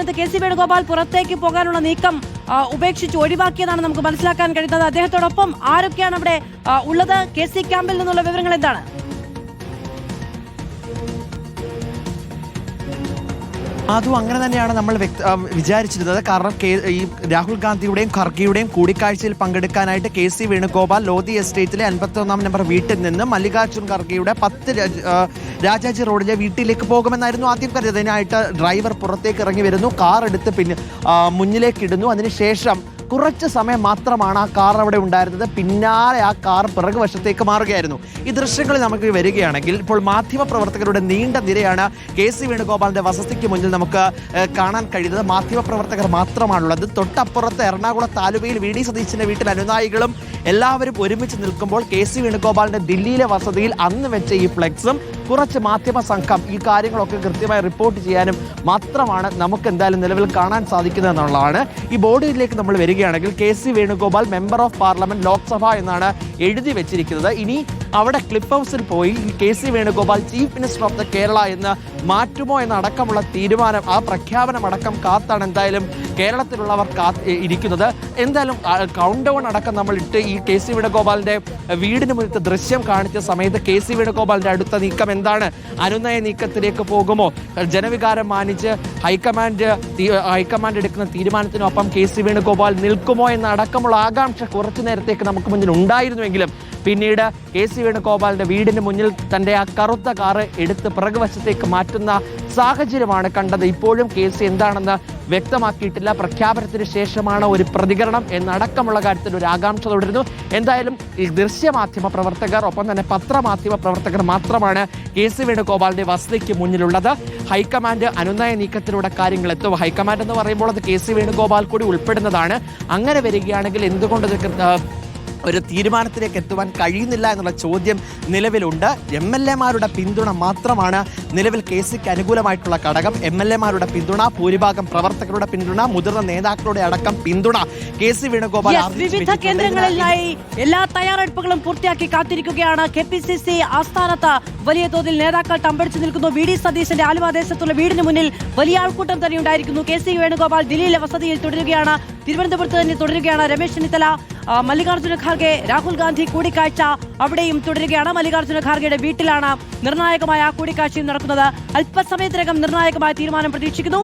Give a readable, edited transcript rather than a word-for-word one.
സമയത്ത് കെ.സി. വേണുഗോപാൽ പുറത്തേക്ക് പോകാനുള്ള നീക്കം ഉപേക്ഷിച്ച് ഒഴിവാക്കിയതാണ് നമുക്ക് മനസ്സിലാക്കാൻ കഴിയുന്നത്. അദ്ദേഹത്തോടൊപ്പം ആരൊക്കെയാണ് അവിടെ ഉള്ളത്? കെ.സി. ക്യാമ്പിൽ നിന്നുള്ള വിവരങ്ങൾ എന്താണ്? അതും അങ്ങനെ തന്നെയാണ് നമ്മൾ വിചാരിച്ചിരുന്നത്. കാരണം ഈ രാഹുൽ ഗാന്ധിയുടെയും ഖർഗെയുടെയും കൂടിക്കാഴ്ചയിൽ പങ്കെടുക്കാനായിട്ട് കെ.സി. വേണുഗോപാൽ ലോധി എസ്റ്റേറ്റിലെ 51-ാം നമ്പർ വീട്ടിൽ നിന്ന് മല്ലികാർജുൻ ഖർഗെയുടെ 10 രാജാജി റോഡിലെ വീട്ടിലേക്ക് പോകുമെന്നായിരുന്നു ആദ്യം കരുതിയത്. അതിനായിട്ട് ഡ്രൈവർ പുറത്തേക്ക് ഇറങ്ങി വരുന്നു, കാർ എടുത്ത് മുന്നിലേക്ക് ഇടുന്നു. അതിനുശേഷം കുറച്ച് സമയം മാത്രമാണ് ആ കാർ അവിടെ ഉണ്ടായിരുന്നത്. പിന്നാലെ ആ കാർ പിറകുവശത്തേക്ക് മാറുകയായിരുന്നു. ഈ ദൃശ്യങ്ങളിൽ നമുക്ക് വരികയാണെങ്കിൽ ഇപ്പോൾ മാധ്യമപ്രവർത്തകരുടെ നീണ്ട നിരയാണ് കെ.സി. വേണുഗോപാലിന്റെ വസതിക്ക് മുന്നിൽ നമുക്ക് കാണാൻ കഴിയുന്നത്. മാധ്യമപ്രവർത്തകർ മാത്രമാണുള്ളത്. തൊട്ടപ്പുറത്ത് എറണാകുളത്ത് ആലുവയിൽ വി.ഡി. സതീശന്റെ വീട്ടിൽ അനുനായികളും എല്ലാവരും ഒരുമിച്ച് നിൽക്കുമ്പോൾ കെ.സി. വേണുഗോപാലിന്റെ ദില്ലിയിലെ വസതിയിൽ അന്ന് വെച്ച ഈ ഫ്ലെക്സും കുറച്ച് മാധ്യമ സംഘം ഈ കാര്യങ്ങളൊക്കെ കൃത്യമായി റിപ്പോർട്ട് ചെയ്യാനും മാത്രമാണ് നമുക്ക് എന്തായാലും നിലവിൽ കാണാൻ സാധിക്കുന്നത് എന്നുള്ളതാണ്. ഈ ബോർഡിലേക്ക് നമ്മൾ വരികയാണെങ്കിൽ K C. Venugopal member of parliament Lok Sabha എന്നാണ് എഴുതി വെച്ചിരിക്കുന്നത്. ഇനി അവിടെ ക്ലിഫ് ഹൗസിൽ പോയി K C. Venugopal chief minister of the Kerala എന്ന് മാറ്റുമോ എന്നടക്കമുള്ള തീരുമാനം, ആ പ്രഖ്യാപനമടക്കം കാത്താണ് എന്തായാലും കേരളത്തിലുള്ളവർ ഇരിക്കുന്നത്. എന്തായാലും കൗണ്ട് ഡൗൺ അടക്കം നമ്മൾ ഇട്ട് ഈ കെ.സി. വേണുഗോപാലിന്റെ വീടിന് മുന്നത്തെ ദൃശ്യം കാണിച്ച സമയത്ത് കെ.സി. വേണുഗോപാലിന്റെ അടുത്ത നീക്കം എന്താണ്? അനുനയ നീക്കത്തിലേക്ക് പോകുമോ? ജനവികാരം മാനിച്ച് ഹൈക്കമാൻഡ് എടുക്കുന്ന തീരുമാനത്തിനൊപ്പം കെ.സി. വേണുഗോപാൽ നിൽക്കുമോ എന്നടക്കമുള്ള ആകാംക്ഷ കുറച്ചു നേരത്തേക്ക് നമുക്ക് മുന്നിൽ ഉണ്ടായിരുന്നുവെങ്കിലും പിന്നീട് കെ.സി. വേണുഗോപാലിന്റെ വീടിന് മുന്നിൽ തന്റെ ആ കറുത്ത കാറ് എടുത്ത് പിറകുവശത്തേക്ക് മാറ്റുന്ന സാഹചര്യമാണ് കണ്ടത്. ഇപ്പോഴും കെ.സി. എന്താണെന്ന് വ്യക്തമാക്കിയിട്ടില്ല. പ്രഖ്യാപനത്തിന് ശേഷമാണ് ഒരു പ്രതികരണം എന്നടക്കമുള്ള കാര്യത്തിൽ ഒരു ആകാംക്ഷ തുടരുന്നു. എന്തായാലും ഈ ദൃശ്യമാധ്യമ പ്രവർത്തകർ ഒപ്പം തന്നെ പത്രമാധ്യമ പ്രവർത്തകർ മാത്രമാണ് കെ.സി. വേണുഗോപാലിന്റെ വസതിക്ക് മുന്നിലുള്ളത്. ഹൈക്കമാൻഡ് അനുനയ നീക്കത്തിലൂടെ കാര്യങ്ങൾ എത്തും. ഹൈക്കമാൻഡ് എന്ന് പറയുമ്പോൾ അത് കെ.സി. വേണുഗോപാൽ കൂടി ഉൾപ്പെടുന്നതാണ്. അങ്ങനെ വരികയാണെങ്കിൽ എന്തുകൊണ്ട് ഒരു തീരുമാനത്തിലേക്ക് എത്തുവാൻ കഴിയുന്നില്ല എന്നുള്ള ചോദ്യം നിലവിലുണ്ട്. എം.എൽ.എമാരുടെ പിന്തുണ മാത്രമാണ് നിലവിൽ കെ.സിക്ക് അനുകൂലമായിട്ടുള്ള ഘടകം. എം.എൽ.എമാരുടെ പിന്തുണ, ഭൂരിഭാഗം പ്രവർത്തകരുടെ പിന്തുണ, മുതിർന്ന നേതാക്കളുടെ അടക്കം പിന്തുണ കെ.സി. വേണുഗോപാൽ വിവിധ കേന്ദ്രങ്ങളിലായി എല്ലാ തയ്യാറെടുപ്പുകളും പൂർത്തിയാക്കി കാത്തിരിക്കുകയാണ്. കെ.പി.സി.സി ആസ്ഥാനത്ത് വലിയ തോതിൽ നേതാക്കൾ തമ്പടിച്ചു നിൽക്കുന്നു. വി.ഡി. സതീശന്റെ ആലുവ ദേശത്തുള്ള വീടിന് മുന്നിൽ വലിയ ആൾക്കൂട്ടം തന്നെ ഉണ്ടായിരിക്കുന്നു. കെ.സി. വേണുഗോപാൽ ദില്ലിയിലെ വസതിയിൽ തുടരുകയാണ്. തിരുവനന്തപുരത്ത് തന്നെ തുടരുകയാണ്. രമേശ് ചെന്നിത്തല, മല്ലികാർജുന ഖാർഗെ, രാഹുൽ ഗാന്ധി കൂടിക്കാഴ്ച അവിടെയും തുടരുകയാണ്. മല്ലികാർജുന ഖാർഗെയുടെ വീട്ടിലാണ് നിർണായകമായ ആ കൂടിക്കാഴ്ചയും നടക്കുന്നത്. അല്പസമയത്തിനകം നിർണായകമായ തീരുമാനം പ്രതീക്ഷിക്കുന്നു.